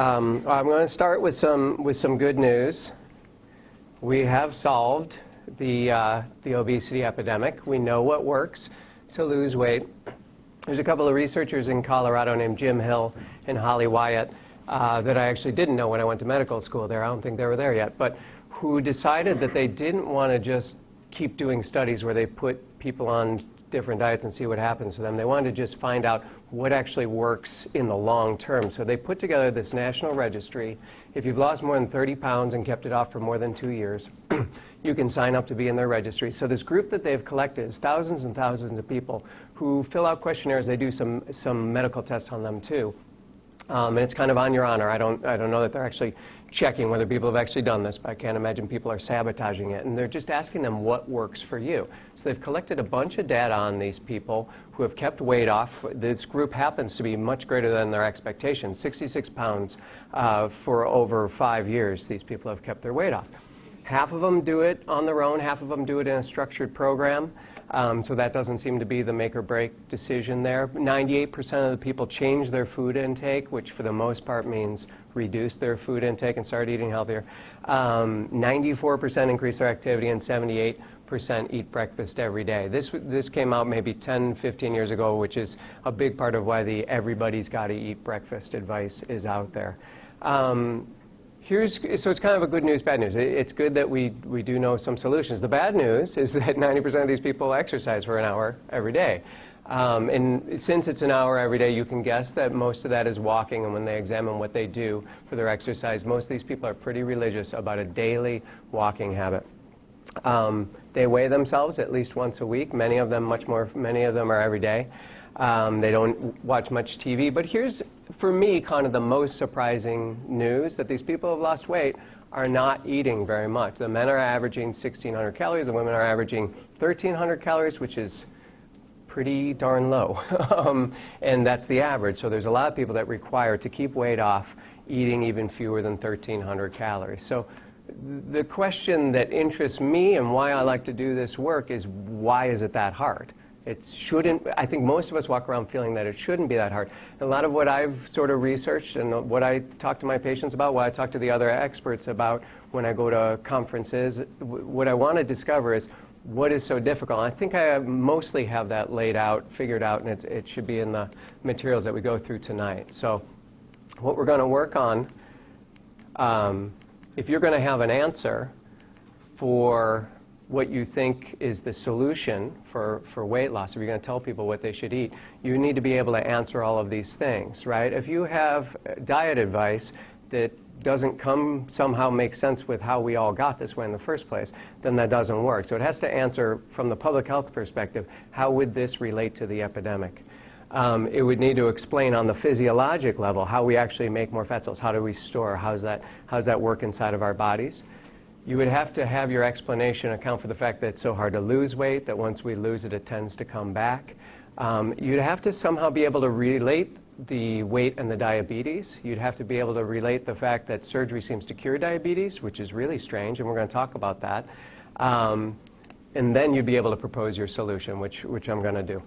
I'm going to start with some good news. We have solved the obesity epidemic. We know what works to lose weight. There's a couple of researchers in Colorado named Jim Hill and Holly Wyatt that I actually didn't know when I went to medical school there. I don't think they were there yet, but who decided that they didn't want to just keep doing studies where they put people on different diets and see what happens to them. They wanted to just find out what actually works in the long term. So they put together this national registry. If you've lost more than 30 pounds and kept it off for more than 2 years, you can sign up to be in their registry. So this group that they've collected is thousands and thousands of people who fill out questionnaires. They do some medical tests on them too. And it's kind of on your honor. I don't know that they're actually checking whether people have actually done this, but I can't imagine people are sabotaging it. And they're just asking them what works for you. So they've collected a bunch of data on these people who have kept weight off. This group happens to be much greater than their expectations, 66 pounds for over 5 years. These people have kept their weight off. Half of them do it on their own, half of them do it in a structured program. So that doesn't seem to be the make or break decision there. 98% of the people change their food intake, which for the most part means reduce their food intake and start eating healthier. 94% increase their activity, and 78% eat breakfast every day. This came out maybe 10, 15 years ago, which is a big part of why the everybody's got to eat breakfast advice is out there. So it's kind of a good news, bad news. It's good that we do know some solutions. The bad news is that 90% of these people exercise for an hour every day. And since it's an hour every day, you can guess that most of that is walking. And when they examine what they do for their exercise, most of these people are pretty religious about a daily walking habit. They weigh themselves at least once a week. Many of them are every day. They don't watch much TV. But here's, for me, kind of the most surprising news, that these people who have lost weight are not eating very much. The men are averaging 1,600 calories. The women are averaging 1,300 calories, which is pretty darn low. And that's the average. So there's a lot of people that require, to keep weight off, eating even fewer than 1,300 calories. So the question that interests me and why I like to do this work is, why is it that hard? I think most of us walk around feeling that it shouldn't be that hard. A lot of what I've sort of researched and what I talk to my patients about, what I talk to the other experts about when I go to conferences, what I want to discover is what is so difficult. I think I mostly have that figured out, and it should be in the materials that we go through tonight. So what we're going to work on, if you're going to have an answer for what you think is the solution for weight loss, if you're going to tell people what they should eat, you need to be able to answer all of these things, right? If you have diet advice that doesn't somehow make sense with how we all got this way in the first place, then that doesn't work. So it has to answer, from the public health perspective, how would this relate to the epidemic? It would need to explain on the physiologic level how we actually make more fat cells. How do we store? How's that work inside of our bodies? You would have to have your explanation account for the fact that it's so hard to lose weight, that once we lose it, it tends to come back. You'd have to somehow be able to relate the weight and the diabetes. You'd have to be able to relate the fact that surgery seems to cure diabetes, which is really strange, and we're going to talk about that. And then you'd be able to propose your solution, which I'm going to do.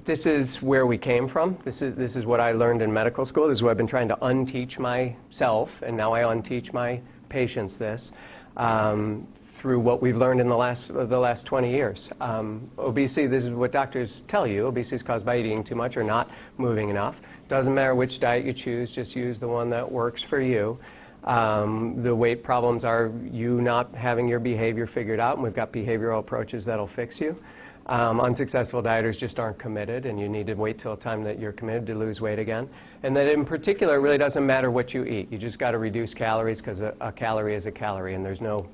This is where we came from. This is what I learned in medical school. This is what I've been trying to unteach myself, and now I unteach my patients this through what we've learned in the last 20 years. Obesity, this is what doctors tell you. Obesity is caused by eating too much or not moving enough. Doesn't matter which diet you choose, just use the one that works for you. The weight problems are you not having your behavior figured out, and we've got behavioral approaches that'll fix you. Unsuccessful dieters just aren't committed, and you need to wait till a time that you're committed to lose weight again. And that in particular, it really doesn't matter what you eat. You just got to reduce calories, because a calorie is a calorie, and there's no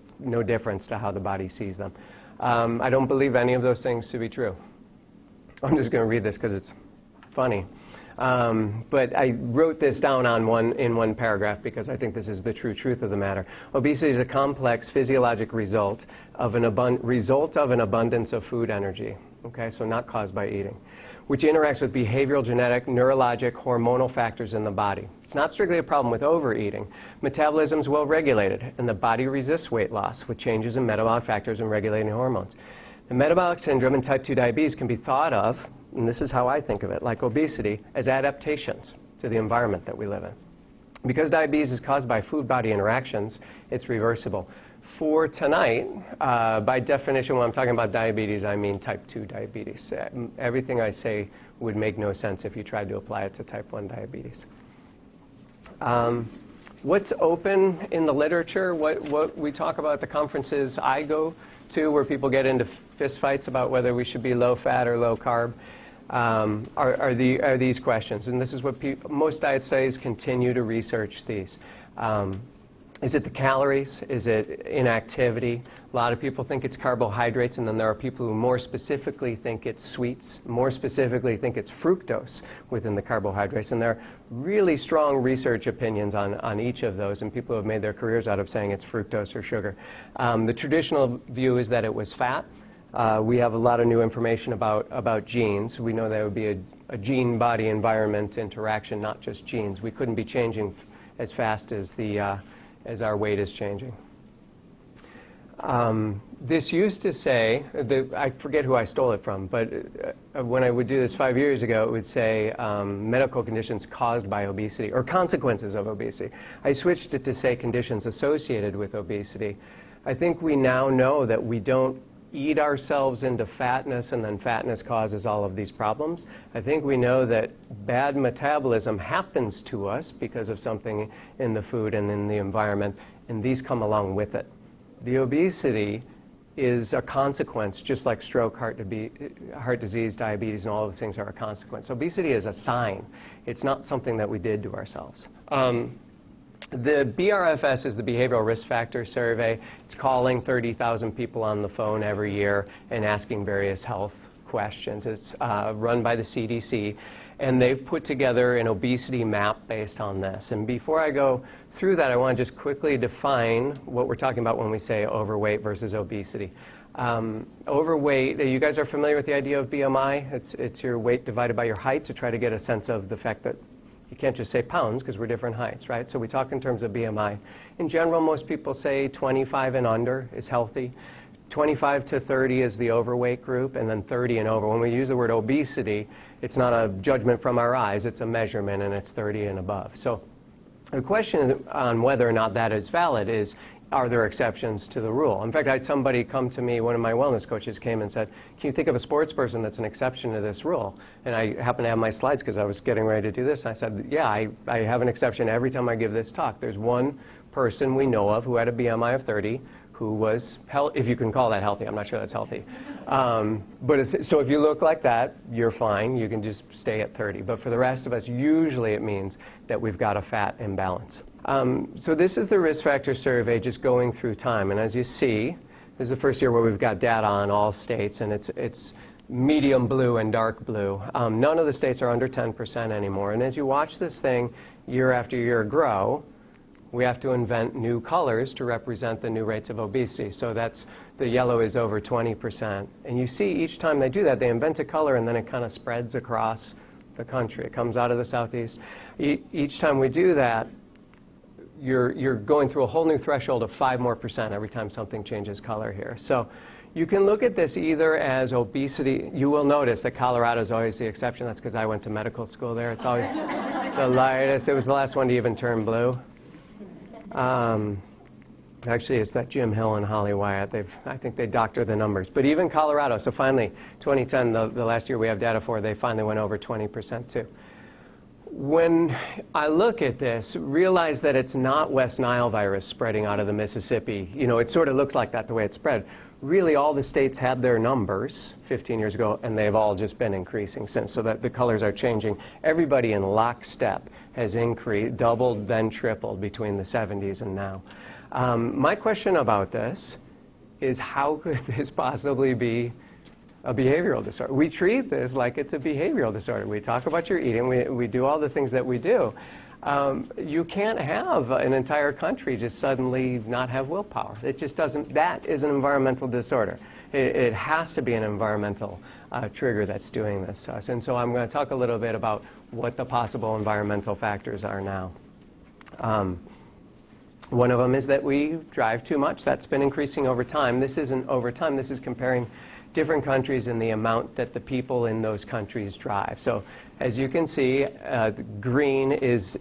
difference to how the body sees them. I don't believe any of those things to be true. I'm just going to read this because it's funny. But I wrote this down in one paragraph because I think this is the true truth of the matter. Obesity is a complex physiologic result of an abundance of food energy, okay, so not caused by eating, which interacts with behavioral, genetic, neurologic, hormonal factors in the body. It's not strictly a problem with overeating. Metabolism is well regulated, and the body resists weight loss with changes in metabolic factors and regulating hormones. The metabolic syndrome and type 2 diabetes can be thought of, and this is how I think of it, like obesity, as adaptations. to the environment that we live in. Because diabetes is caused by food-body interactions, it's reversible. For tonight, by definition, when I'm talking about diabetes, I mean type 2 diabetes. Everything I say would make no sense if you tried to apply it to type 1 diabetes. What's open in the literature, what we talk about at the conferences I go to where people get into fistfights about whether we should be low-fat or low-carb, are these questions. And this is what most diet studies continue to research these. Is it the calories? Is it inactivity? A lot of people think it's carbohydrates, and then there are people who more specifically think it's sweets, more specifically think it's fructose within the carbohydrates. And there are really strong research opinions on each of those, and people have made their careers out of saying it's fructose or sugar. The traditional view is that it was fat. We have a lot of new information about genes. We know there would be a gene-body environment interaction, not just genes. We couldn't be changing as fast as our weight is changing. This used to say, I forget who I stole it from, but when I would do this 5 years ago, it would say medical conditions caused by obesity or consequences of obesity. I switched it to say conditions associated with obesity. I think we now know that we don't eat ourselves into fatness and then fatness causes all of these problems. I think we know that bad metabolism happens to us because of something in the food and in the environment, and these come along with it. The obesity is a consequence, just like stroke, heart disease, diabetes, and all of those things are a consequence. Obesity is a sign. It's not something that we did to ourselves. The BRFS is the Behavioral Risk Factor Survey. It's calling 30,000 people on the phone every year and asking various health questions. It's run by the CDC, and they've put together an obesity map based on this. And before I go through that, I want to just quickly define what we're talking about when we say overweight versus obesity. Overweight, you guys are familiar with the idea of BMI? It's your weight divided by your height to try to get a sense of the fact that you can't just say pounds because we're different heights, right? So we talk in terms of BMI. In general, most people say 25 and under is healthy. 25 to 30 is the overweight group, and then 30 and over. When we use the word obesity, it's not a judgment from our eyes, it's a measurement, and it's 30 and above. So the question on whether or not that is valid is, are there exceptions to the rule? In fact, I had somebody come to me, one of my wellness coaches came and said, can you think of a sports person that's an exception to this rule? And I happened to have my slides because I was getting ready to do this. And I said, yeah, I have an exception every time I give this talk. There's one person we know of who had a BMI of 30 who was, if you can call that healthy. I'm not sure that's healthy. So if you look like that, you're fine. You can just stay at 30. But for the rest of us, usually it means that we've got a fat imbalance. So this is the risk factor survey just going through time. And as you see, this is the first year where we've got data on all states, and it's medium blue and dark blue. None of the states are under 10% anymore. And as you watch this thing year after year grow, we have to invent new colors to represent the new rates of obesity. So that's, the yellow is over 20%. And you see each time they do that, they invent a color and then it kind of spreads across the country. It comes out of the southeast. Each time we do that, you're going through a whole new threshold of 5% more every time something changes color here. So you can look at this either as obesity. You will notice that Colorado is always the exception. That's because I went to medical school there. It's always the lightest. It was the last one to even turn blue. Actually, it's that Jim Hill and Holly Wyatt. I think they doctor the numbers. But even Colorado, so finally, 2010, the last year we have data for, they finally went over 20% too. When I look at this, realize that it's not West Nile virus spreading out of the Mississippi. You know, it sort of looks like that the way it spread. Really, all the states had their numbers 15 years ago, and they've all just been increasing since, so that the colors are changing. Everybody in lockstep has increased, doubled, then tripled between the 70s and now. My question about this is, how could this possibly be a behavioral disorder? We treat this like it's a behavioral disorder. We talk about your eating. We do all the things that we do. You can't have an entire country just suddenly not have willpower. It just doesn't. That is an environmental disorder. It has to be an environmental trigger that's doing this to us. And so I'm going to talk a little bit about what the possible environmental factors are now. One of them is that we drive too much. That's been increasing over time. This isn't over time. This is comparing different countries and the amount that the people in those countries drive. So as you can see, green is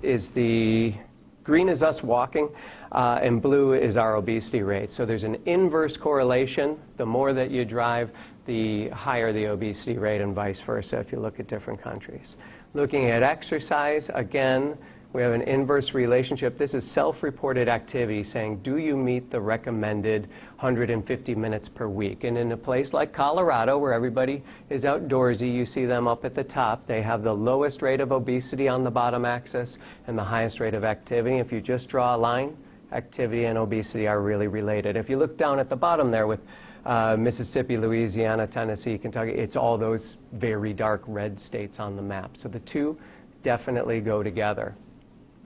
us walking, and blue is our obesity rate. So there's an inverse correlation. The more that you drive, the higher the obesity rate, and vice versa if you look at different countries. Looking at exercise, again, we have an inverse relationship. This is self-reported activity saying, do you meet the recommended 150 minutes per week? And in a place like Colorado, where everybody is outdoorsy, you see them up at the top. They have the lowest rate of obesity on the bottom axis and the highest rate of activity. If you just draw a line, activity and obesity are really related. If you look down at the bottom there with Mississippi, Louisiana, Tennessee, Kentucky, it's all those very dark red states on the map. So the two definitely go together.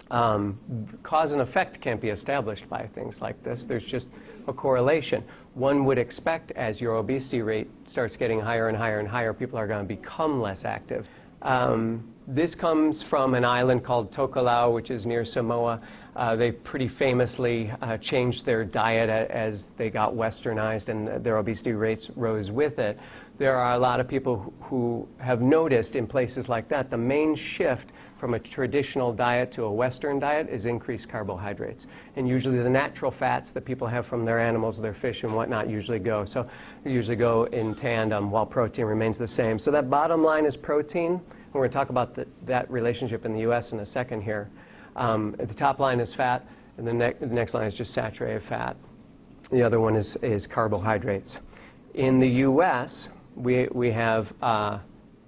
Cause and effect can't be established by things like this. There's just a correlation. One would expect as your obesity rate starts getting higher and higher and higher, people are going to become less active. This comes from an island called Tokelau, which is near Samoa. They pretty famously changed their diet as they got westernized, and their obesity rates rose with it. There are a lot of people who have noticed in places like that the main shift from a traditional diet to a Western diet is increased carbohydrates. And usually the natural fats that people have from their animals, their fish and whatnot, usually go. So they usually go in tandem while protein remains the same. So that bottom line is protein. We're going to talk about that relationship in the U.S. in a second here. The top line is fat, and the next line is just saturated fat. The other one is carbohydrates. In the U.S., we have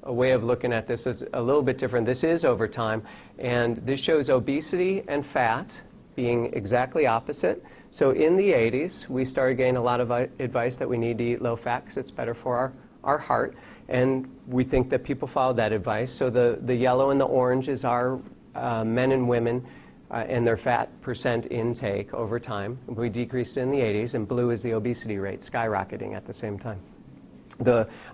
a way of looking at this is a little bit different. This is over time, and this shows obesity and fat being exactly opposite. So in the 80s, we started getting a lot of advice that we need to eat low fat because it's better for our heart, and we think that people followed that advice. So the yellow and the orange is our men and women and their fat percent intake over time. We decreased in the 80s, and blue is the obesity rate skyrocketing at the same time.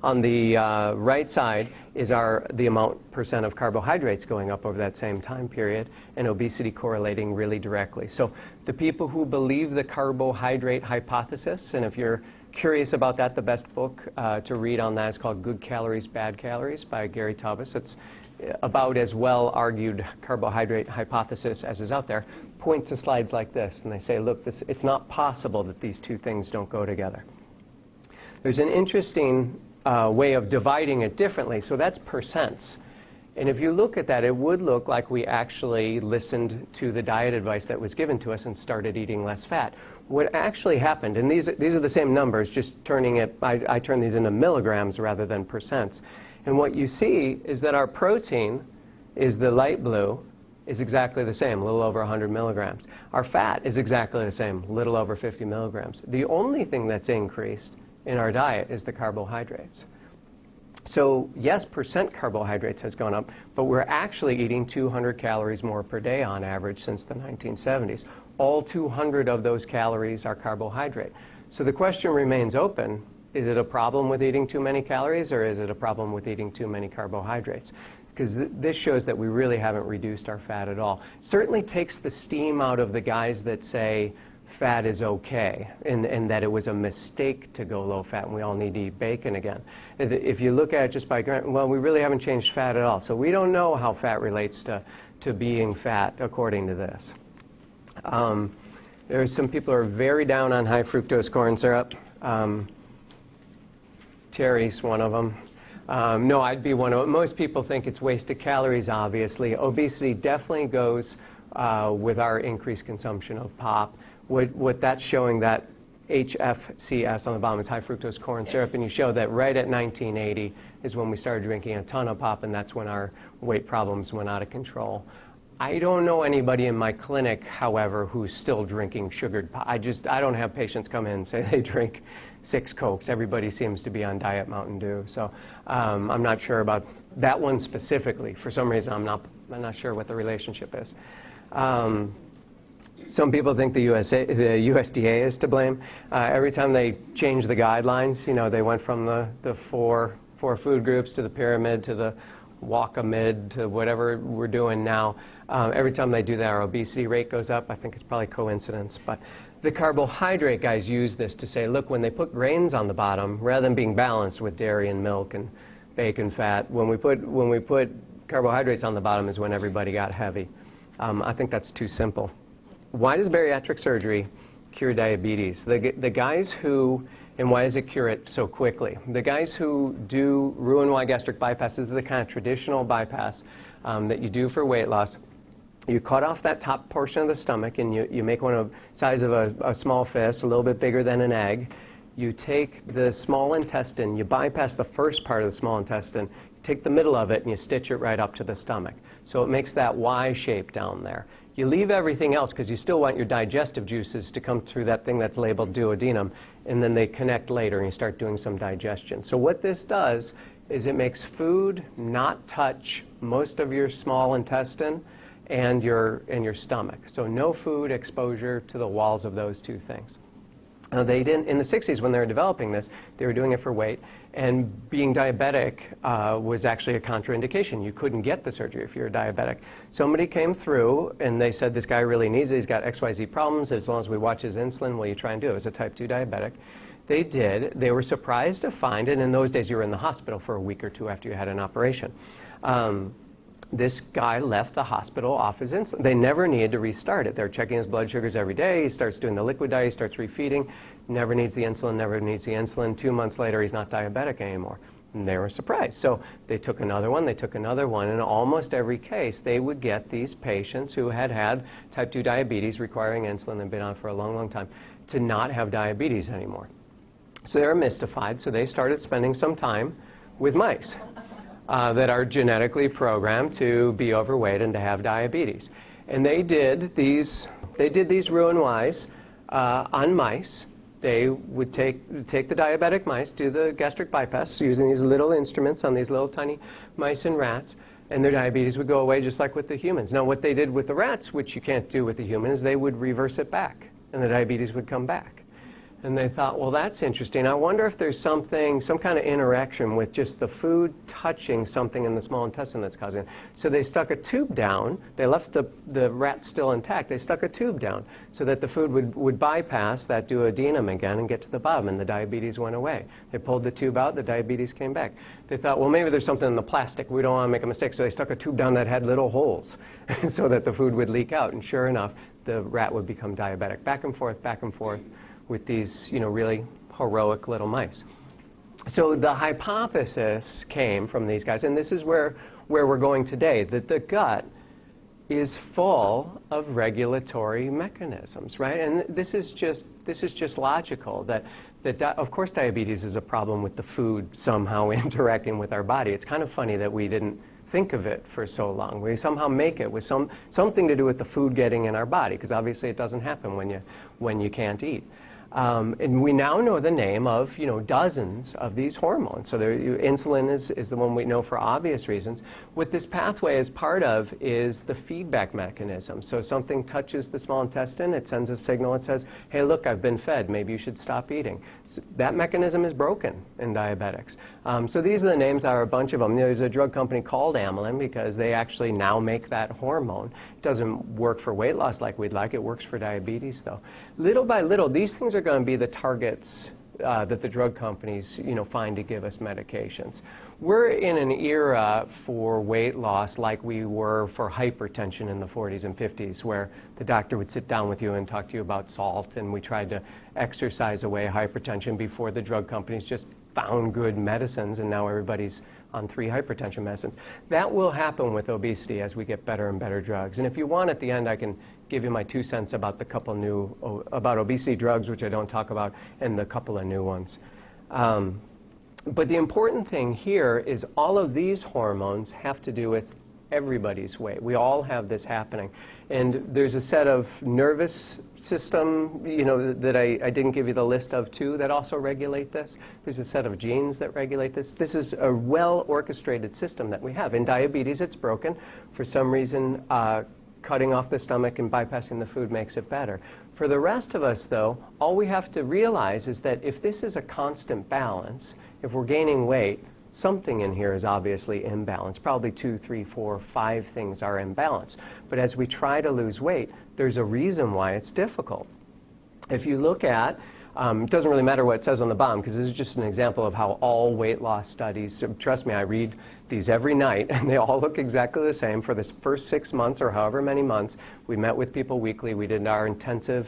On the right side is the amount percent of carbohydrates going up over that same time period, and obesity correlating really directly. So the people who believe the carbohydrate hypothesis, and if you're curious about that, the best book to read on that is called Good Calories, Bad Calories by Gary Taubes. It's about as well argued carbohydrate hypothesis as is out there. Point to slides like this, and they say, look, it's not possible that these two things don't go together. There's an interesting way of dividing it differently, so that's percents. And if you look at that, it would look like we actually listened to the diet advice that was given to us and started eating less fat. What actually happened, and these are the same numbers, just turning it, I turn these into milligrams rather than percents. And what you see is that our protein is the light blue, is exactly the same, a little over 100 milligrams. Our fat is exactly the same, a little over 50 milligrams. The only thing that's increased in our diet is the carbohydrates. So yes, percent carbohydrates has gone up, but we're actually eating 200 calories more per day on average since the 1970s. All 200 of those calories are carbohydrate. So the question remains open, is it a problem with eating too many calories, or is it a problem with eating too many carbohydrates? Because this shows that we really haven't reduced our fat at all. It certainly takes the steam out of the guys that say fat is okay, and that it was a mistake to go low fat and we all need to eat bacon again. If you look at it just by, well, we really haven't changed fat at all. So we don't know how fat relates to being fat according to this. There are some people who are very down on high fructose corn syrup. Terry's one of them. No, I'd be one of them. Most people think it's wasted calories, obviously. Obesity definitely goes with our increased consumption of pop. What that's showing, that HFCS on the bottom is high fructose corn syrup, and you show that right at 1980 is when we started drinking a ton of pop, and that's when our weight problems went out of control. I don't know anybody in my clinic, however, who's still drinking sugared pop. I don't have patients come in and say they drink 6 Cokes. Everybody seems to be on Diet Mountain Dew. So I'm not sure about that one specifically. For some reason, I'm not sure what the relationship is. Some people think the USDA is to blame. Every time they change the guidelines, you know, they went from the four food groups to the pyramid to the walk a mid to whatever we're doing now. Every time they do that, our obesity rate goes up. I think it's probably coincidence. But the carbohydrate guys use this to say, look, when they put grains on the bottom, rather than being balanced with dairy and milk and bacon fat, when we put carbohydrates on the bottom is when everybody got heavy. I think that's too simple. Why does bariatric surgery cure diabetes? The guys who, and why does it cure it so quickly? The guys who do Roux-en-Y gastric bypass, this is the kind of traditional bypass that you do for weight loss. You cut off that top portion of the stomach and you make one of the size of a small fist, a little bit bigger than an egg. You take the small intestine, you bypass the first part of the small intestine, you take the middle of it and you stitch it right up to the stomach. So it makes that Y shape down there. You leave everything else because you still want your digestive juices to come through that thing that's labeled duodenum, and then they connect later and you start doing some digestion. So what this does is it makes food not touch most of your small intestine and your stomach. So no food exposure to the walls of those two things. They didn't, in the 60s when they were developing this, they were doing it for weight, and being diabetic was actually a contraindication. You couldn't get the surgery if you're diabetic. Somebody came through and they said, this guy really needs it, he's got XYZ problems, as long as we watch his insulin, will you try and do it? It was a type 2 diabetic. They did. They were surprised to find, and in those days you were in the hospital for a week or two after you had an operation. This guy left the hospital off his insulin. They never needed to restart it. They're checking his blood sugars every day. He starts doing the liquid diet. He starts refeeding. Never needs the insulin, never needs the insulin. 2 months later, he's not diabetic anymore. And they were surprised. So they took another one. They took another one. In almost every case, they would get these patients who had had type 2 diabetes requiring insulin and been on for a long, long time to not have diabetes anymore. So they were mystified. So they started spending some time with mice. That are genetically programmed to be overweight and to have diabetes. And they did these Roux-en-Ys on mice. They would take the diabetic mice, do the gastric bypass using these little instruments on these little tiny mice and rats, and their diabetes would go away just like with the humans. Now what they did with the rats, which you can't do with the humans, they would reverse it back, and the diabetes would come back. And they thought, well, that's interesting. I wonder if there's some kind of interaction with just the food touching something in the small intestine that's causing it. So they stuck a tube down. They left the rat still intact. They stuck a tube down so that the food would bypass that duodenum again and get to the bottom, and the diabetes went away. They pulled the tube out. The diabetes came back. They thought, well, maybe there's something in the plastic. We don't want to make a mistake. So they stuck a tube down that had little holes so that the food would leak out. And sure enough, the rat would become diabetic. Back and forth with these, really heroic little mice. So the hypothesis came from these guys, and this is where we're going today, that the gut is full of regulatory mechanisms, right? And this is just logical, that of course diabetes is a problem with the food somehow interacting with our body. It's kind of funny that we didn't think of it for so long. We somehow make it with something to do with the food getting in our body, because obviously it doesn't happen when you can't eat. And we now know the name of dozens of these hormones. So insulin is the one we know for obvious reasons. What this pathway is part of is the feedback mechanism. So something touches the small intestine, it sends a signal, it says, hey, look, I've been fed, maybe you should stop eating. So that mechanism is broken in diabetics. So these are the names. There are a bunch of them. There's a drug company called Amylin because they actually now make that hormone. It doesn't work for weight loss like we'd like. It works for diabetes, though. Little by little, these things are going to be the targets that the drug companies find to give us medications. We're in an era for weight loss like we were for hypertension in the 40s and 50s, where the doctor would sit down with you and talk to you about salt, and we tried to exercise away hypertension before the drug companies just found good medicines, and now everybody's on 3 hypertension medicines. That will happen with obesity as we get better and better drugs. And if you want, at the end, I can give you my 2 cents about the couple new, about obesity drugs, which I don't talk about, and the couple of new ones. But the important thing here is all of these hormones have to do with everybody's weight. We all have this happening. And there's a set of nervous system, that I didn't give you the list of too, that also regulate this. There's a set of genes that regulate this. This is a well-orchestrated system that we have. In diabetes, it's broken. For some reason, cutting off the stomach and bypassing the food makes it better. For the rest of us, though, all we have to realize is that if this is a constant balance, if we're gaining weight, something in here is obviously imbalanced. Probably 2, 3, 4, 5 things are imbalanced. But as we try to lose weight, there's a reason why it's difficult. If you look at, it doesn't really matter what it says on the bottom, because this is just an example of how all weight loss studies, so trust me, I read these every night, and they all look exactly the same. For this first 6 months or however many months, we met with people weekly. We did our intensive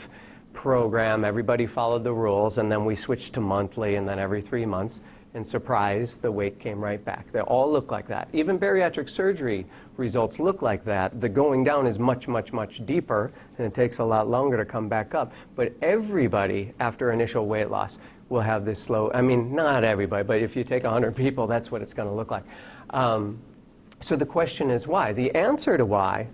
program. Everybody followed the rules, and then we switched to monthly, and then every 3 months. And surprise, the weight came right back. They all look like that. Even bariatric surgery results look like that. The going down is much, much, much deeper, and it takes a lot longer to come back up. But everybody, after initial weight loss, will have this slow, I mean, not everybody, but if you take 100 people, that's what it's going to look like. So the question is why? The answer to why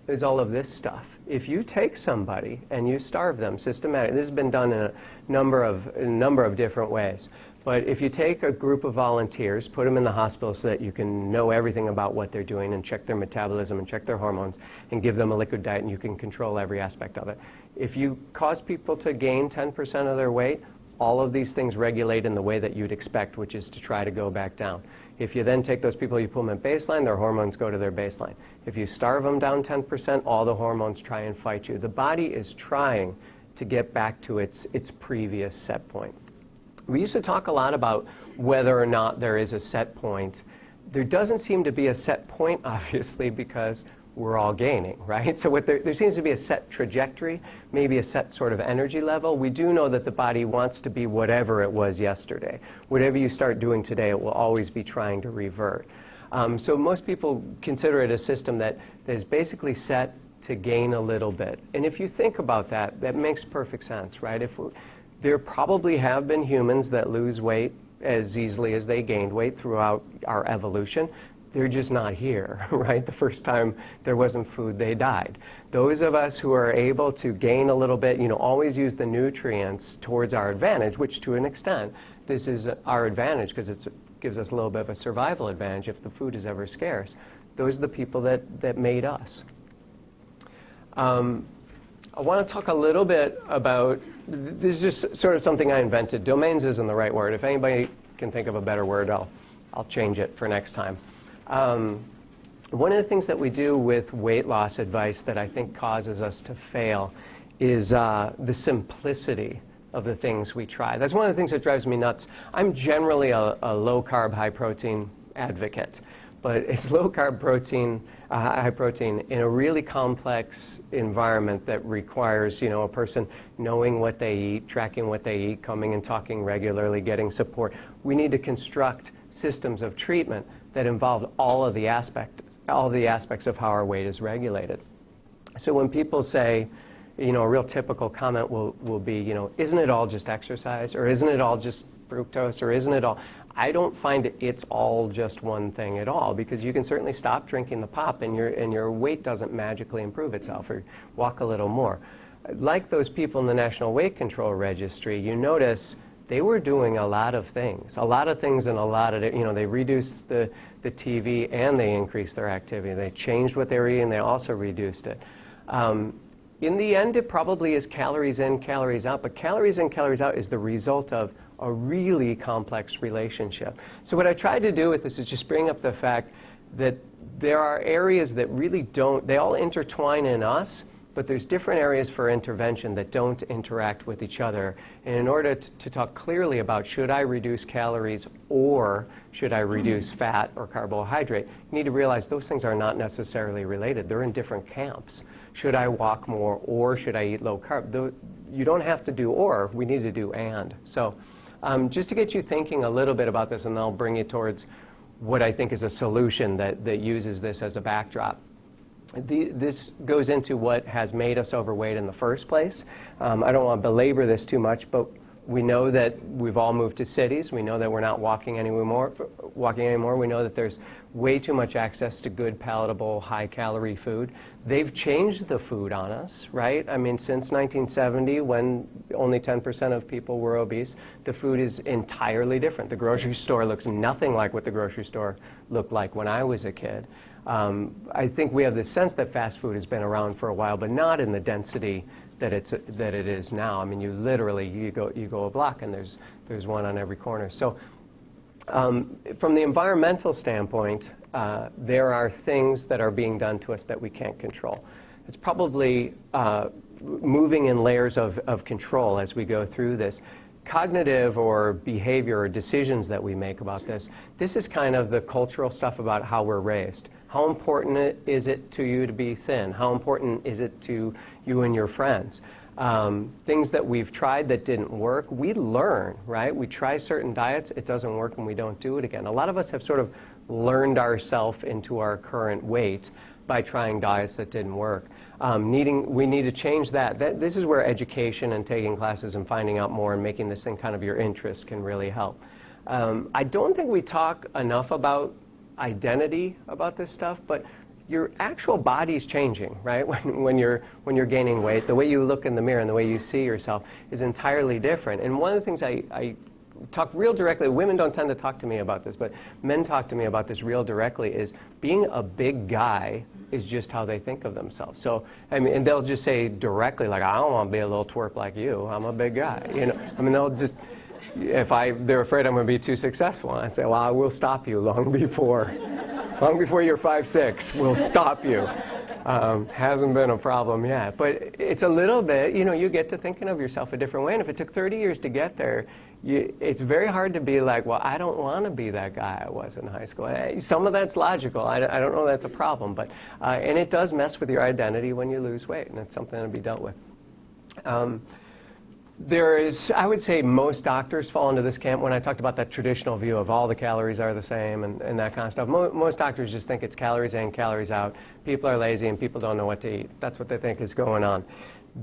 is all of this stuff. If you take somebody and you starve them systematically, this has been done in a number of different ways. But if you take a group of volunteers, put them in the hospital so that you can know everything about what they're doing and check their metabolism and check their hormones and give them a liquid diet, and you can control every aspect of it. If you cause people to gain 10% of their weight, all of these things regulate in the way that you'd expect, which is to try to go back down. If you then take those people, you put them at baseline, their hormones go to their baseline. If you starve them down 10%, all the hormones try and fight you. The body is trying to get back to its previous set point. We used to talk a lot about whether or not there is a set point. There doesn't seem to be a set point, obviously, because we're all gaining, right? So there seems to be a set trajectory, maybe a set sort of energy level. We do know that the body wants to be whatever it was yesterday. Whatever you start doing today, it will always be trying to revert. So most people consider it a system that is basically set to gain a little bit. And if you think about that, that makes perfect sense, right? There probably have been humans that lose weight as easily as they gained weight throughout our evolution. They're just not here, right? The first time there wasn't food, they died. Those of us who are able to gain a little bit, always use the nutrients towards our advantage, which to an extent, this is our advantage because it gives us a little bit of a survival advantage if the food is ever scarce. Those are the people that made us. I want to talk a little bit about, this is just sort of something I invented. Domains isn't the right word. If anybody can think of a better word, I'll change it for next time. One of the things that we do with weight loss advice that I think causes us to fail is the simplicity of the things we try. That's one of the things that drives me nuts. I'm generally a low-carb, high-protein advocate, but it's low-carb protein, high protein in a really complex environment that requires, a person knowing what they eat, tracking what they eat, coming and talking regularly, getting support. We need to construct systems of treatment that involve all the aspects of how our weight is regulated. So when people say, a real typical comment will be, isn't it all just exercise, or isn't it all just fructose, or isn't it all? I don't find it's all just one thing at all, because you can certainly stop drinking the pop and your weight doesn't magically improve itself, or walk a little more. Like those people in the National Weight Control Registry, you notice they were doing a lot of things and a lot of, they reduced the TV and they increased their activity. They changed what they were eating, they also reduced it. In the end, it probably is calories in, calories out, but calories in, calories out is the result of a really complex relationship. So what I tried to do with this is just bring up the fact that there are areas that really don't, they all intertwine in us, but there's different areas for intervention that don't interact with each other. And in order to talk clearly about should I reduce calories or should I reduce fat or carbohydrate, you need to realize those things are not necessarily related. They're in different camps. Should I walk more or should I eat low carb? You don't have to do or, we need to do and. So just to get you thinking a little bit about this, and then I'll bring you towards what I think is a solution that uses this as a backdrop. This goes into what has made us overweight in the first place. I don't want to belabor this too much, but we know that we've all moved to cities. We know that we're not walking anymore. We know that there's way too much access to good, palatable, high-calorie food. They've changed the food on us, right? I mean, since 1970, when only 10% of people were obese, the food is entirely different. The grocery store looks nothing like what the grocery store looked like when I was a kid. I think we have this sense that fast food has been around for a while, but not in the density that it is now. I mean, you literally, you go a block and there's one on every corner. So From the environmental standpoint, there are things that are being done to us that we can't control. It's probably moving in layers of control as we go through this. Cognitive or behavior or decisions that we make about this, this is kind of the cultural stuff about how we're raised. How important is it to you to be thin? How important is it to you and your friends? Things that we've tried that didn't work, we learn, right? We try certain diets, it doesn't work, and we don't do it again. A lot of us have sort of learned ourselves into our current weight by trying diets that didn't work. We need to change that. This is where education and taking classes and finding out more and making this thing kind of your interest can really help. I don't think we talk enough about identity about this stuff, but your actual body's changing, right? When you're gaining weight, the way you look in the mirror and the way you see yourself is entirely different. And one of the things I talk real directly, women don't tend to talk to me about this, but men talk to me about this real directly, is being a big guy is just how they think of themselves. So, I mean, and they'll just say directly, like, I don't want to be a little twerp like you, I'm a big guy, you know? I mean, they'll just, they're afraid I'm going to be too successful. And I say, well, I will stop you long before you're 5'6", we'll stop you. Hasn't been a problem yet. But it's a little bit, you know, you get to thinking of yourself a different way. And if it took 30 years to get there, it's very hard to be like, well, I don't want to be that guy I was in high school. Some of that's logical. I don't know that's a problem. But, and it does mess with your identity when you lose weight, and it's something to be dealt with. I would say most doctors fall into this camp. When I talked about that traditional view of all the calories are the same and that kind of stuff, most doctors just think it's calories in, calories out. People are lazy and people don't know what to eat. That's what they think is going on.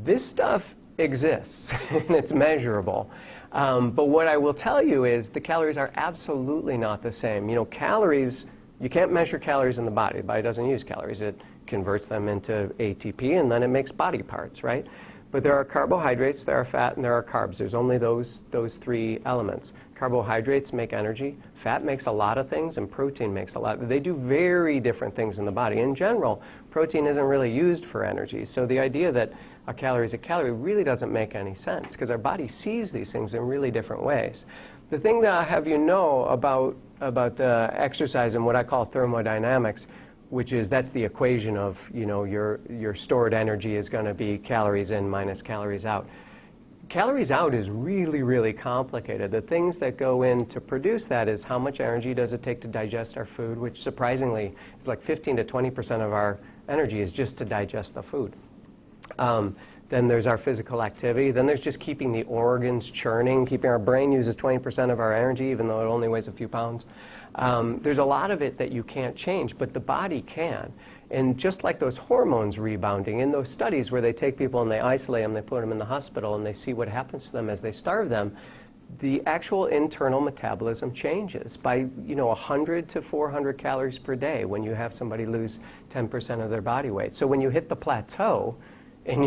This stuff exists and it's measurable. But what I will tell you is the calories are absolutely not the same. You know, calories, you can't measure calories in the body. The body doesn't use calories. It converts them into ATP and then it makes body parts, right? But there are carbohydrates, there are fat, and there are carbs. There's only those three elements. Carbohydrates make energy, fat makes a lot of things, and protein makes a lot. They do very different things in the body. In general, protein isn't really used for energy. So the idea that a calorie is a calorie really doesn't make any sense because our body sees these things in really different ways. The thing that I have you know about the exercise and what I call thermodynamics, which is that's the equation of, you know, your stored energy is going to be calories in minus calories out. Calories out is really, really complicated. The things that go in to produce that is how much energy does it take to digest our food, which surprisingly is like 15 to 20% of our energy is just to digest the food. Then there's our physical activity. Then there's just keeping the organs churning. Keeping our brain uses 20% of our energy, even though it only weighs a few pounds. There's a lot of it that you can't change, but the body can. And just like those hormones rebounding, in those studies where they take people and they isolate them, they put them in the hospital, and they see what happens to them as they starve them, the actual internal metabolism changes by, you know, 100 to 400 calories per day when you have somebody lose 10% of their body weight. So when you hit the plateau, and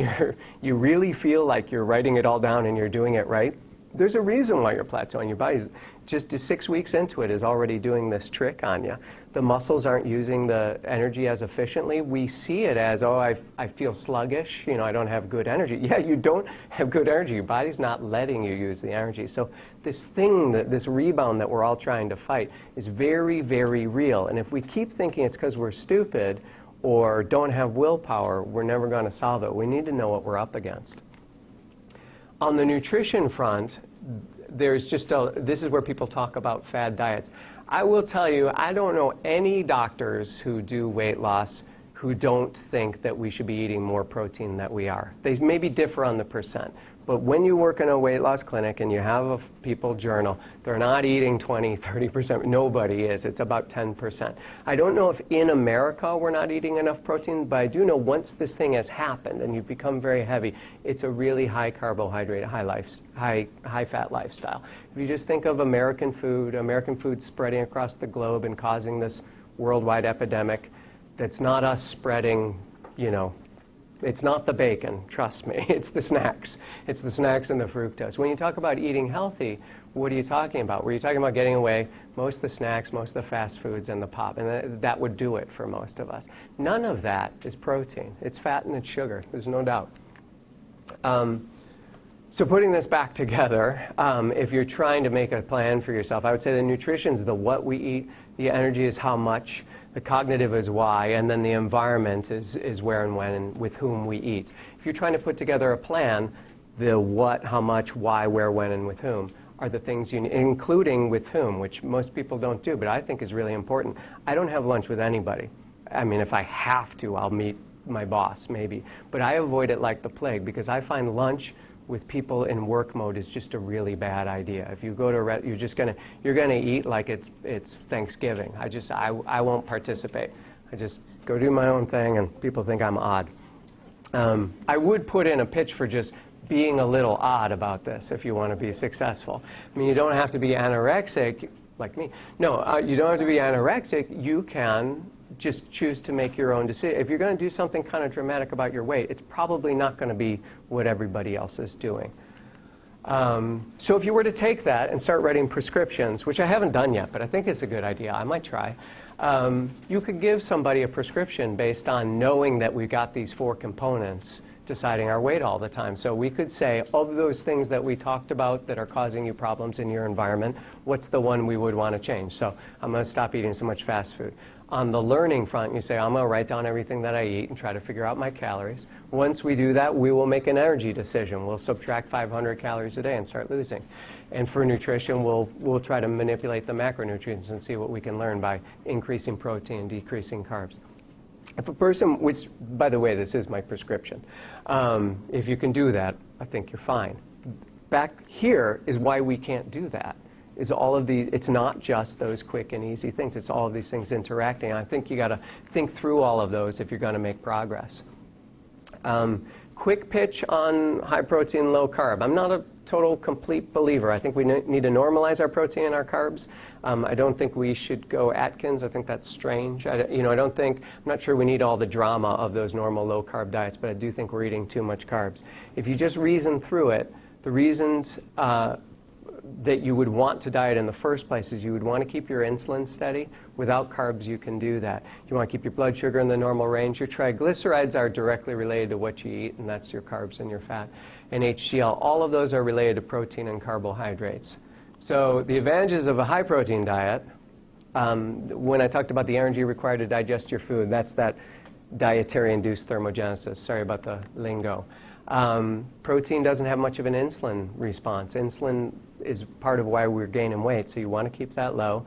you really feel like you're writing it all down and you're doing it right, there's a reason why you're plateauing. Your body's just 6 weeks into it is already doing this trick on you. The muscles aren't using the energy as efficiently. We see it as, oh, I feel sluggish, you know, I don't have good energy. Yeah, you don't have good energy. Your body's not letting you use the energy. So this thing, this rebound that we're all trying to fight is very, very real. And if we keep thinking it's because we're stupid or don't have willpower, we're never going to solve it. We need to know what we're up against. On the nutrition front, there's just this is where people talk about fad diets. I will tell you, I don't know any doctors who do weight loss who don't think that we should be eating more protein than we are. They maybe differ on the percent. But when you work in a weight loss clinic and you have a people journal, they're not eating 20, 30%. Nobody is. It's about 10%. I don't know if in America we're not eating enough protein, but I do know once this thing has happened and you've become very heavy, it's a really high carbohydrate, high fat lifestyle. If you just think of American food spreading across the globe and causing this worldwide epidemic, that's not us spreading, you know, it's not the bacon, trust me. It's the snacks. It's the snacks and the fructose. When you talk about eating healthy, what are you talking about? Were you talking about getting away most of the snacks, most of the fast foods, and the pop? And that would do it for most of us. None of that is protein. It's fat and it's sugar. There's no doubt. So putting this back together, if you're trying to make a plan for yourself, I would say the nutrition is the what we eat, the energy is how much, the cognitive is why, and then the environment is where and when and with whom we eat. If you're trying to put together a plan, the what, how much, why, where, when, and with whom are the things you need, including with whom, which most people don't do, but I think is really important. I don't have lunch with anybody. I mean, if I have to, I'll meet my boss, maybe. But I avoid it like the plague because I find lunch with people in work mode is just a really bad idea. If you go to you're gonna eat like it's Thanksgiving. I won't participate. I just go do my own thing, and people think I'm odd. I would put in a pitch for just being a little odd about this if you want to be successful. I mean, you don't have to be anorexic like me. No, you don't have to be anorexic. You can just choose to make your own decision. If you're going to do something kind of dramatic about your weight, it's probably not going to be what everybody else is doing. So if you were to take that and start writing prescriptions, which I haven't done yet, but I think it's a good idea, I might try, you could give somebody a prescription based on knowing that we've got these 4 components deciding our weight all the time. So we could say, of those things that we talked about that are causing you problems in your environment, what's the one we would want to change? So I'm going to stop eating so much fast food. On the learning front, you say, I'm going to write down everything that I eat and try to figure out my calories. Once we do that, we will make an energy decision. We'll subtract 500 calories a day and start losing. And for nutrition, we'll try to manipulate the macronutrients and see what we can learn by increasing protein, decreasing carbs. If a person, which, by the way, this is my prescription, if you can do that, I think you're fine. Back here is why we can't do that. Is all of these, it's not just those quick and easy things, it's all of these things interacting. I think you got to think through all of those if you're going to make progress. Quick pitch on high protein, low carb. I'm not a total complete believer. I think we need to normalize our protein and our carbs. I don't think we should go Atkins. I think that's strange. I'm not sure we need all the drama of those normal low carb diets, but I do think we're eating too much carbs. If you just reason through it, the reasons that you would want to diet in the first place is you would want to keep your insulin steady. Without carbs, you can do that. You want to keep your blood sugar in the normal range. Your triglycerides are directly related to what you eat, and that's your carbs and your fat. And HDL, all of those are related to protein and carbohydrates. So the advantages of a high-protein diet, when I talked about the energy required to digest your food, that's that dietary-induced thermogenesis. Sorry about the lingo. Protein doesn't have much of an insulin response. Insulin is part of why we're gaining weight, so you want to keep that low.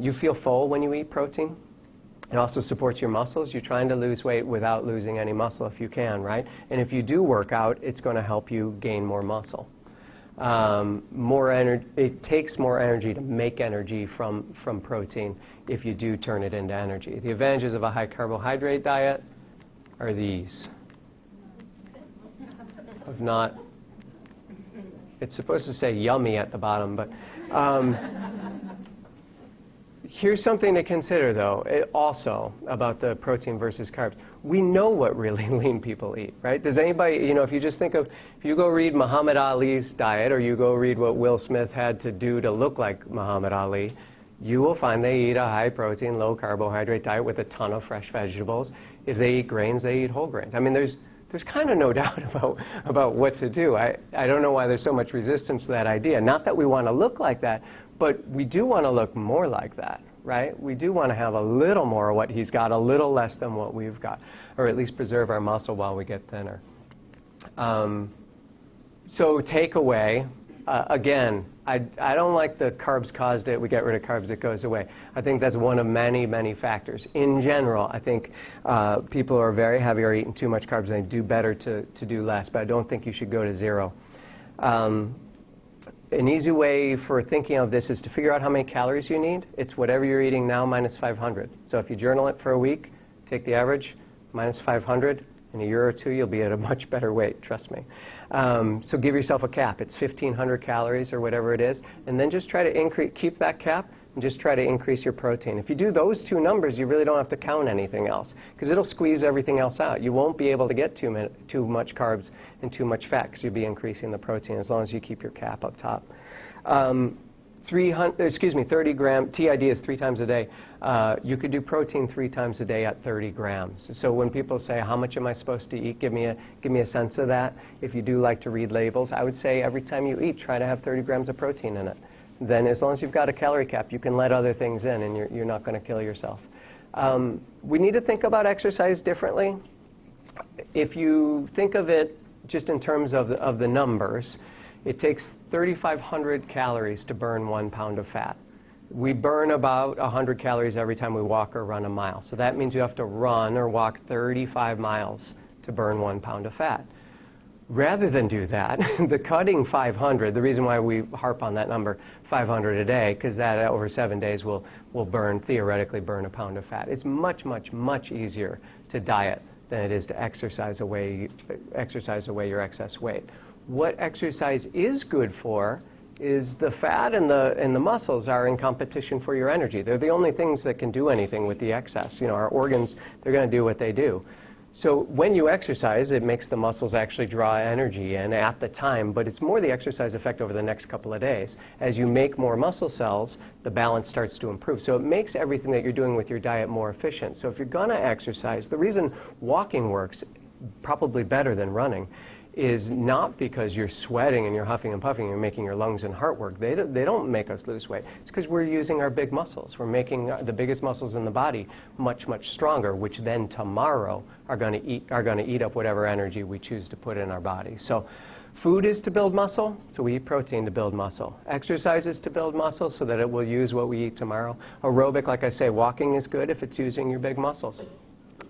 You feel full when you eat protein. It also supports your muscles. You're trying to lose weight without losing any muscle if you can, right? And if you do work out, it's going to help you gain more muscle. It takes more energy to make energy from protein if you do turn it into energy. The advantages of a high carbohydrate diet are these. It's supposed to say yummy at the bottom, but here's something to consider, though, also about the protein versus carbs. We know what really lean people eat, right? Does anybody, if you just think of, if you go read Muhammad Ali's diet, or you go read what Will Smith had to do to look like Muhammad Ali, you will find they eat a high protein, low carbohydrate diet with a ton of fresh vegetables. If they eat grains, they eat whole grains. I mean, there's kind of no doubt about what to do. I don't know why there's so much resistance to that idea. Not that we want to look like that, but we do want to look more like that, right? We do want to have a little more of what he's got, a little less than what we've got, or at least preserve our muscle while we get thinner. So takeaway, again, I don't like the carbs caused it, we get rid of carbs, it goes away. I think that's one of many, many factors. In general, I think people who are very heavy are eating too much carbs, and they do better to do less, but I don't think you should go to zero. An easy way for thinking of this is to figure out how many calories you need. It's whatever you're eating now minus 500. So if you journal it for a week, take the average, minus 500. In a year or two, you'll be at a much better weight, trust me. So give yourself a cap. It's 1,500 calories or whatever it is. And then just try to keep that cap and just try to increase your protein. If you do those two numbers, you really don't have to count anything else, because it'll squeeze everything else out. You won't be able to get too much carbs and too much fat, because you'll be increasing the protein as long as you keep your cap up top. 30 gram, TID is 3 times a day. You could do protein 3 times a day at 30 grams. So when people say, how much am I supposed to eat, give me a sense of that. If you do like to read labels, I would say every time you eat, try to have 30 grams of protein in it. Then as long as you've got a calorie cap, you can let other things in and you're not going to kill yourself. We need to think about exercise differently. If you think of it just in terms of the numbers, it takes 3,500 calories to burn 1 pound of fat. We burn about 100 calories every time we walk or run a mile. So that means you have to run or walk 35 miles to burn 1 pound of fat. Rather than do that, the cutting 500, the reason why we harp on that number, 500 a day, because that over 7 days will theoretically burn 1 pound of fat. It's much, much, much easier to diet than it is to exercise away your excess weight. What exercise is good for is the fat and the muscles are in competition for your energy. They're the only things that can do anything with the excess. You know, our organs, they're going to do what they do. So when you exercise, it makes the muscles actually draw energy in at the time, but it's more the exercise effect over the next couple of days. As you make more muscle cells, the balance starts to improve. So it makes everything that you're doing with your diet more efficient. So if you're going to exercise, the reason walking works probably better than running is not because you're sweating and you're huffing and puffing and you're making your lungs and heart work. They don't make us lose weight. It's because we're using our big muscles. We're making the biggest muscles in the body much, much stronger, which then tomorrow are going to eat up whatever energy we choose to put in our body. So food is to build muscle, so we eat protein to build muscle. Exercise is to build muscle so that it will use what we eat tomorrow. Aerobic, like I say, walking is good if it's using your big muscles.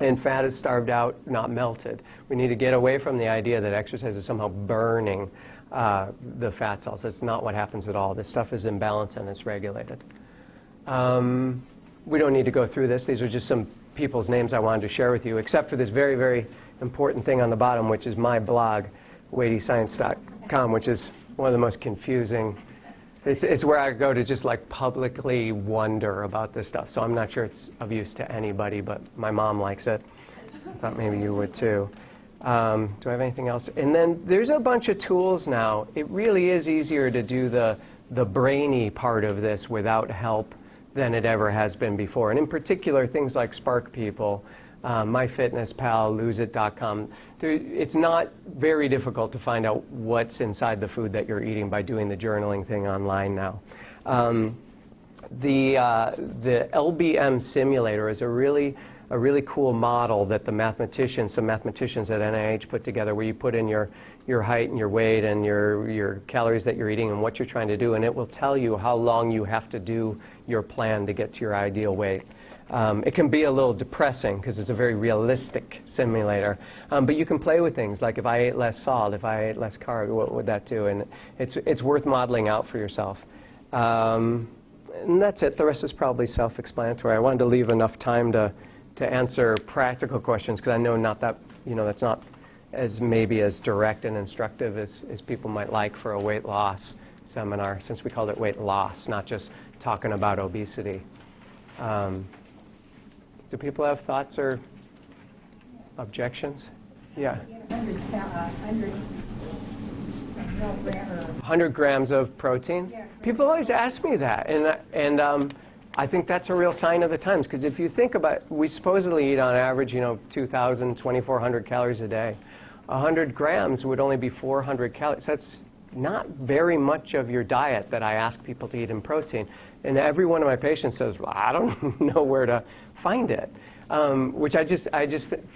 And fat is starved out, not melted. We need to get away from the idea that exercise is somehow burning the fat cells. That's not what happens at all. This stuff is in balance and it's regulated. We don't need to go through this. These are just some people's names I wanted to share with you, except for this very, very important thing on the bottom, which is my blog, weightyscience.com, which is one of the most confusing. It's where I go to just like publicly wonder about this stuff. So I'm not sure it's of use to anybody, but my mom likes it. I thought maybe you would too. Do I have anything else? And then there's a bunch of tools now. It really is easier to do the brainy part of this without help than it ever has been before. And in particular, things like Spark People, MyFitnessPal, LoseIt.com. It's not very difficult to find out what's inside the food that you're eating by doing the journaling thing online now. The LBM simulator is a really cool model that some mathematicians at NIH put together, where you put in your height and your weight and your calories that you're eating and what you're trying to do, and it will tell you how long you have to do your plan to get to your ideal weight. It can be a little depressing because it's a very realistic simulator, but you can play with things like if I ate less salt, if I ate less carb, what would that do? And it's worth modeling out for yourself. And that's it. The rest is probably self-explanatory. I wanted to leave enough time to answer practical questions because I know that's not maybe as direct and instructive as people might like for a weight loss seminar, since we called it weight loss, not just talking about obesity. Do people have thoughts or objections? Yeah. 100 grams of protein? Yeah. People always ask me that, and I think that's a real sign of the times, because if you think about it, we supposedly eat on average, 2,000, 2,400 calories a day. 100 grams would only be 400 calories. That's not very much of your diet that I ask people to eat in protein. And every one of my patients says, well, I don't know where to find it, which I just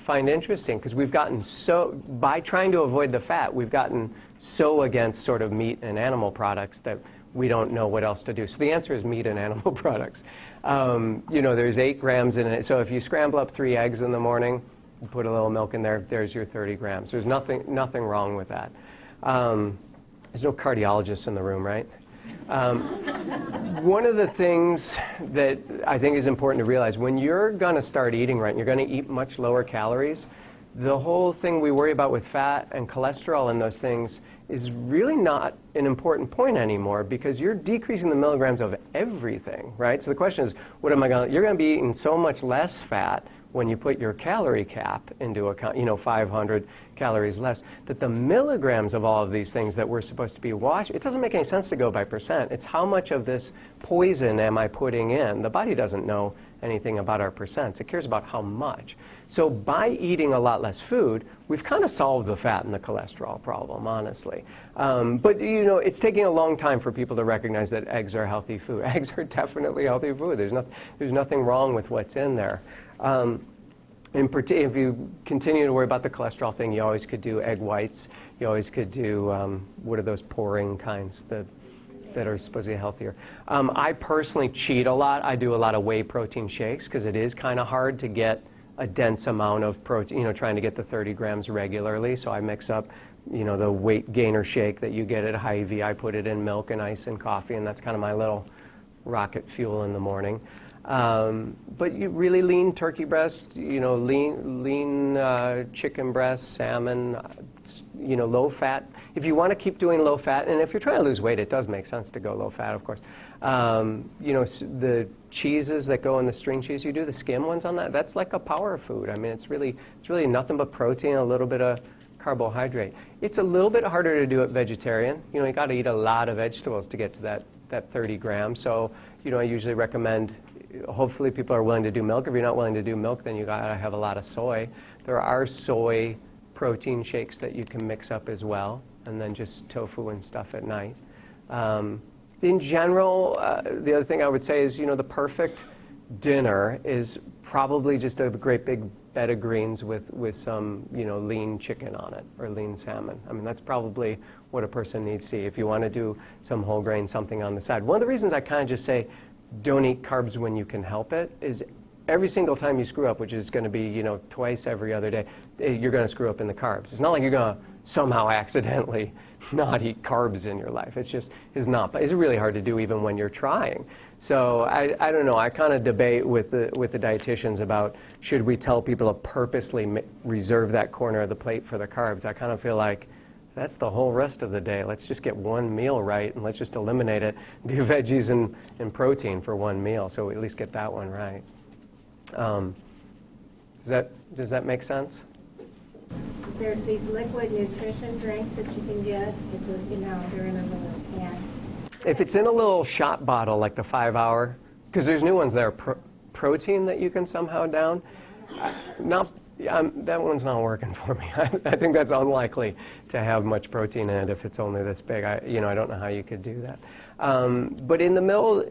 find interesting, because we've gotten so, by trying to avoid the fat, we've gotten so against sort of meat and animal products that we don't know what else to do. So the answer is meat and animal products. There's 8 grams in it. So if you scramble up 3 eggs in the morning, you put a little milk in there, there's your 30 grams. There's nothing wrong with that. There's no cardiologist in the room, right? One of the things that I think is important to realize, when you're going to start eating right, and you're going to eat much lower calories, the whole thing we worry about with fat and cholesterol and those things is really not an important point anymore, because you're decreasing the milligrams of everything, right? So the question is, what am I going to, you're going to be eating so much less fat when you put your calorie cap into account, 500 calories less, that the milligrams of all of these things that we're supposed to be watching, it doesn't make any sense to go by percent. It's how much of this poison am I putting in? The body doesn't know anything about our percents. It cares about how much. So by eating a lot less food, we've kind of solved the fat and the cholesterol problem, honestly. But it's taking a long time for people to recognize that eggs are healthy food. Eggs are definitely healthy food. There's nothing wrong with what's in there. If you continue to worry about the cholesterol thing, you always could do egg whites. You always could do, what are those pouring kinds that are supposedly healthier. I personally cheat a lot. I do a lot of whey protein shakes because it is kind of hard to get a dense amount of protein, trying to get the 30 grams regularly. So I mix up, the weight gainer shake that you get at Hy-Vee. I put it in milk and ice and coffee, and that's kind of my little rocket fuel in the morning. But you really lean turkey breast, lean chicken breast, salmon, low fat. If you want to keep doing low fat, and if you're trying to lose weight, it does make sense to go low fat, of course. The cheeses that go in the string cheese you do, the skim ones on that, that's like a power food. I mean, it's really nothing but protein, a little bit of carbohydrate. It's a little bit harder to do it vegetarian. You got to eat a lot of vegetables to get to that 30 grams. So, I usually recommend, hopefully people are willing to do milk. If you're not willing to do milk, then you got to have a lot of soy. There are soy protein shakes that you can mix up as well, and then just tofu and stuff at night. In general, the other thing I would say is, the perfect dinner is probably just a great big bed of greens with some, lean chicken on it or lean salmon. I mean, that's probably what a person needs to eat. If you want to do some whole grain, something on the side. One of the reasons I kind of just say don't eat carbs when you can help it is every single time you screw up, which is going to be, twice every other day, you're going to screw up in the carbs. It's not like you're going to somehow accidentally not eat carbs in your life. It's not. But it's really hard to do even when you're trying. So I don't know. I kind of debate with the dietitians about should we tell people to purposely reserve that corner of the plate for the carbs. I kind of feel like that's the whole rest of the day. Let's just get one meal right, and let's just eliminate it. Do veggies and protein for one meal, so we at least get that one right. Does that make sense? There's these liquid nutrition drinks that you can get. They're in a little can. If it's in a little shot bottle, like the 5-hour, because there's new ones that are protein that you can somehow down. That one's not working for me. I think that's unlikely to have much protein in it if it's only this big. I don't know how you could do that. But in the middle,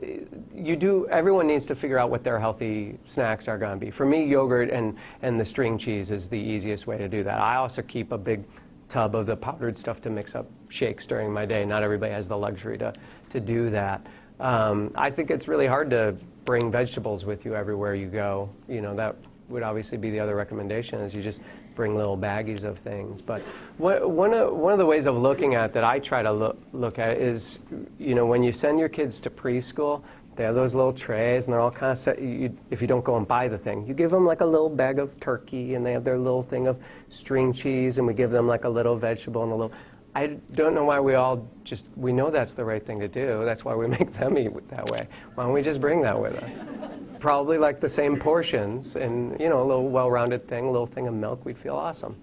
everyone needs to figure out what their healthy snacks are going to be. For me, yogurt and the string cheese is the easiest way to do that. I also keep a big tub of the powdered stuff to mix up shakes during my day. Not everybody has the luxury to do that. I think it's really hard to bring vegetables with you everywhere you go. That would obviously be the other recommendation, is you just bring little baggies of things. But one of the ways of looking at that I try to look at is, when you send your kids to preschool, they have those little trays, and they're all kind of set. If you don't go and buy the thing, you give them like a little bag of turkey, and they have their little thing of string cheese, and we give them like a little vegetable and a little. I don't know why we know that's the right thing to do. That's why we make them eat that way. Why don't we just bring that with us? Probably like the same portions and, a little well-rounded thing, a little thing of milk, we'd feel awesome.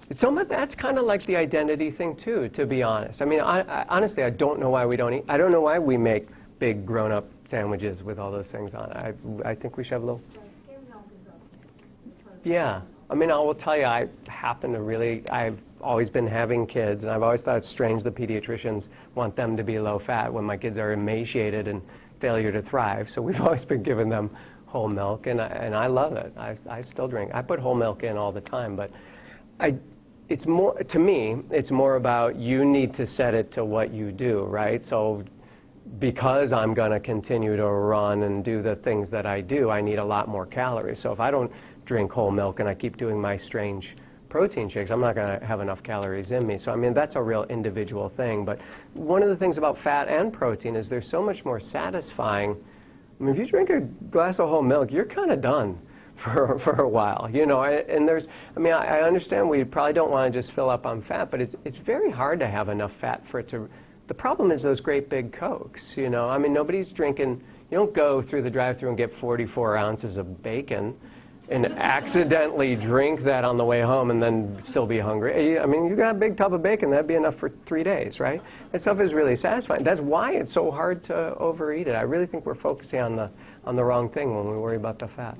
That's kind of like the identity thing, too, to be honest. I mean, honestly, I don't know why we don't eat. I don't know why we make big grown-up sandwiches with all those things on it. I think we should have a little. Yeah. I mean, I will tell you, I've always been having kids, and I've always thought it's strange the pediatricians want them to be low-fat when my kids are emaciated and failure to thrive. So we've always been giving them whole milk, and I love it. I still drink. I put whole milk in all the time, but to me, it's more about you need to set it to what you do, right? So because I'm going to continue to run and do the things that I do, I need a lot more calories. So if I don't drink whole milk and I keep doing my strange protein shakes, I'm not going to have enough calories in me. So I mean, that's a real individual thing. But one of the things about fat and protein is they're so much more satisfying. I mean, if you drink a glass of whole milk, you're kind of done for a while, and I understand we probably don't want to just fill up on fat, but it's very hard to have enough fat for it to The problem is those great big Cokes, you know. I mean, nobody's drinking, you don't go through the drive-thru and get 44 ounces of bacon and accidentally drink that on the way home and then still be hungry. I mean, you got a big tub of bacon, that'd be enough for 3 days, right? That stuff is really satisfying. That's why it's so hard to overeat it. I really think we're focusing on the wrong thing when we worry about the fat.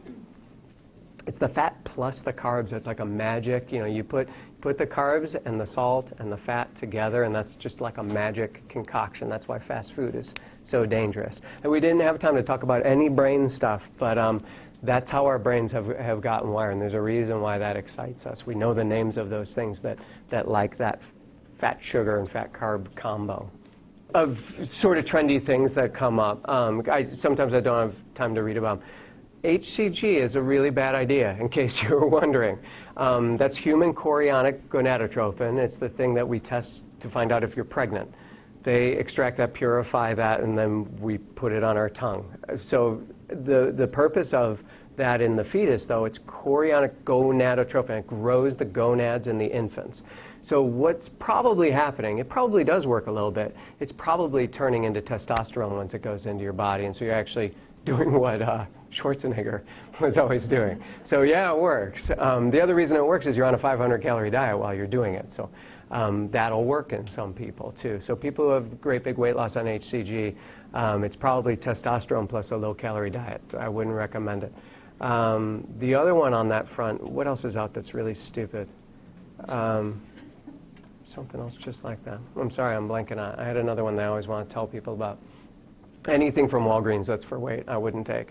It's the fat plus the carbs. It's like a magic, you know, you put the carbs and the salt and the fat together, and that's just like a magic concoction. That's why fast food is so dangerous. And we didn't have time to talk about any brain stuff, but that's how our brains have gotten wired, and there's a reason why that excites us. We know the names of those things that like that fat, sugar, and fat carb combo. Of sort of trendy things that come up, sometimes I don't have time to read about them. HCG is a really bad idea, in case you were wondering. That's human chorionic gonadotropin. It's the thing that we test to find out if you're pregnant. They extract that, purify that, and then we put it on our tongue. So the purpose of that in the fetus, though, it's chorionic gonadotropin. It grows the gonads in the infants. So what's probably happening, it probably does work a little bit. It's probably turning into testosterone once it goes into your body, and so you're actually doing what Schwarzenegger was always doing. So yeah, it works. The other reason it works is you're on a 500-calorie diet while you're doing it. So that'll work in some people too. So people who have great big weight loss on HCG, it's probably testosterone plus a low-calorie diet. I wouldn't recommend it. The other one on that front, what else is out that's really stupid? Something else just like that. I'm sorry, I'm blanking on. I had another one that I always want to tell people about. Anything from Walgreens that's for weight, I wouldn't take.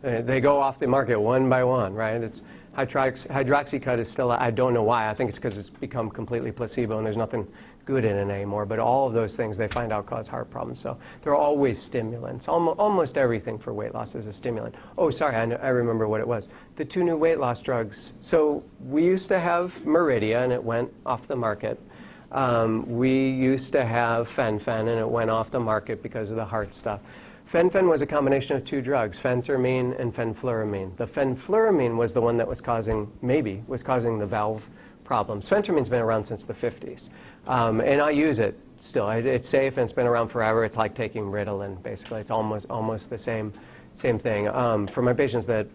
They go off the market one by one, right? It's hydroxycut is still, I don't know why. I think it's because it's become completely placebo and there's nothing good in it anymore. But all of those things they find out cause heart problems. So they're always stimulants. Almost everything for weight loss is a stimulant. Oh, sorry, I remember what it was. The 2 new weight loss drugs. So we used to have Meridia and it went off the market. We used to have Fen-Phen and it went off the market because of the heart stuff. Fen-Phen was a combination of 2 drugs, phentermine and fenfluramine. The fenfluramine was the one that was causing the valve problems. Phentermine's been around since the 50s. And I use it still. It's safe and it's been around forever. It's like taking Ritalin, basically. It's almost the same thing. For my patients that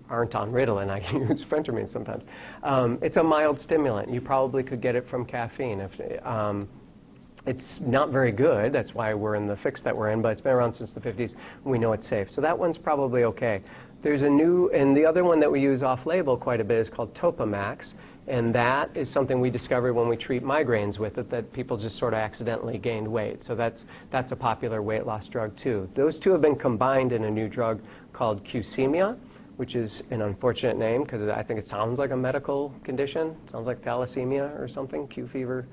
aren't on Ritalin, I use phentermine sometimes. It's a mild stimulant. You probably could get it from caffeine. It's not very good. That's why we're in the fix that we're in, but it's been around since the 50s. We know it's safe. So that one's probably okay. There's a new, and the other one that we use off-label quite a bit is called Topamax, and that is something we discovered when we treat migraines with it, that people just sort of accidentally gained weight. So that's a popular weight loss drug too. Those 2 have been combined in a new drug called Qsemia, which is an unfortunate name because I think it sounds like a medical condition. It sounds like thalassemia or something, Q fever.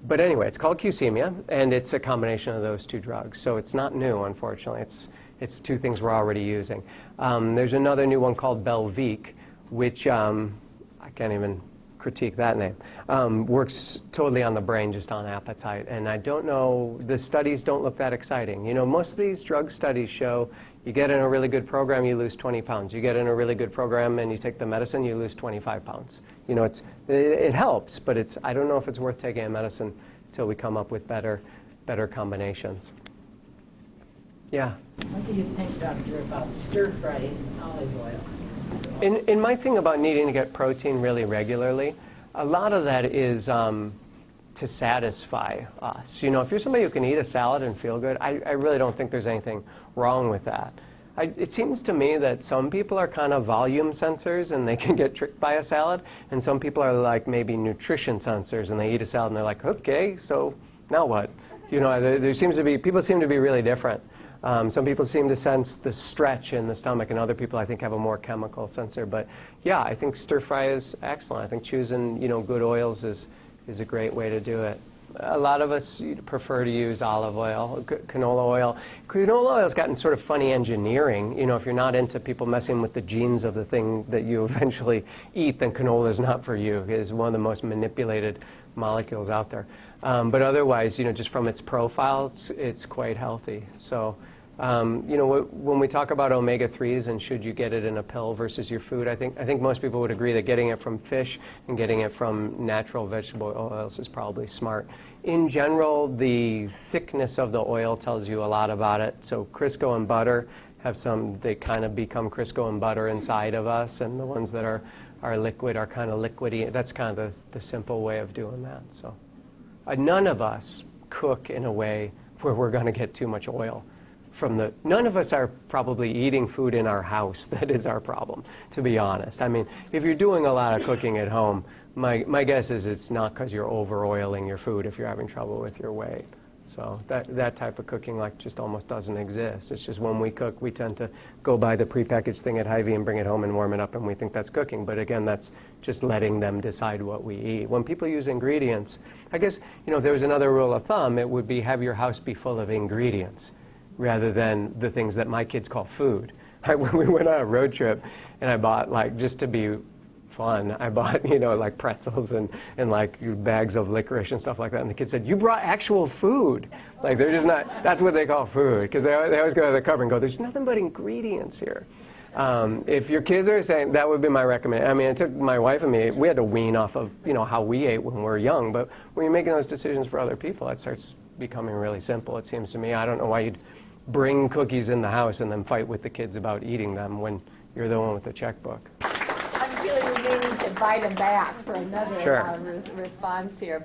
But anyway, it's called Qsemia, and it's a combination of those 2 drugs. So it's not new, unfortunately. It's 2 things we're already using. There's another new one called Belviq, which I can't even critique that name. Works totally on the brain, just on appetite. And I don't know, the studies don't look that exciting. You know, most of these drug studies show you get in a really good program, you lose 20 pounds. You get in a really good program and you take the medicine, you lose 25 pounds. You know, it helps, but I don't know if it's worth taking a medicine until we come up with better combinations. Yeah? What do you think, Doctor, about stir-frying olive oil? In my thing about needing to get protein really regularly, a lot of that is to satisfy us. You know, if you're somebody who can eat a salad and feel good, I really don't think there's anything wrong with that. It seems to me that some people are kind of volume sensors and they can get tricked by a salad, and some people are like maybe nutrition sensors and they eat a salad and they're like, okay, so now what? You know, people seem to be really different. Some people seem to sense the stretch in the stomach, and other people I think have a more chemical sensor. But yeah, I think stir fry is excellent. I think choosing, you know, good oils is a great way to do it. A lot of us prefer to use olive oil, canola oil. Canola oil's gotten sort of funny engineering. You know, if you're not into people messing with the genes of the thing that you eventually eat, then canola is not for you. It is one of the most manipulated molecules out there. But otherwise, you know, just from its profile, it's quite healthy. So You know, when we talk about omega-3s and should you get it in a pill versus your food, I think most people would agree that getting it from fish and getting it from natural vegetable oils is probably smart. In general, the thickness of the oil tells you a lot about it. So Crisco and butter have they kind of become Crisco and butter inside of us, and the ones that are liquid are kind of liquidy. That's kind of the simple way of doing that. So none of us cook in a way where we're going to get too much oil. None of us are probably eating food in our house. That is our problem, to be honest. I mean, if you're doing a lot of cooking at home, my guess is it's not because you're over-oiling your food if you're having trouble with your weight. So that type of cooking just almost doesn't exist. It's just when we cook, we tend to go buy the prepackaged thing at Hy-Vee and bring it home and warm it up, and we think that's cooking. But again, that's just letting them decide what we eat. When people use ingredients, I guess, you know, if there was another rule of thumb, it would be have your house be full of ingredients rather than the things that my kids call food. When we went on a road trip, and I bought, just to be fun, I bought, you know, pretzels and bags of licorice and stuff like that. And the kids said, "You brought actual food." They're just not, that's what they call food. Because they always go to the cover and go, "There's nothing but ingredients here." If your kids are saying, that would be my recommendation. I mean, it took my wife and me, we had to wean off of, you know, how we ate when we were young. But when you're making those decisions for other people, it starts becoming really simple, it seems to me. I don't know why you'd bring cookies in the house and then fight with the kids about eating them when you're the one with the checkbook. I'm feeling we may need to invite him back for another Sure. response here.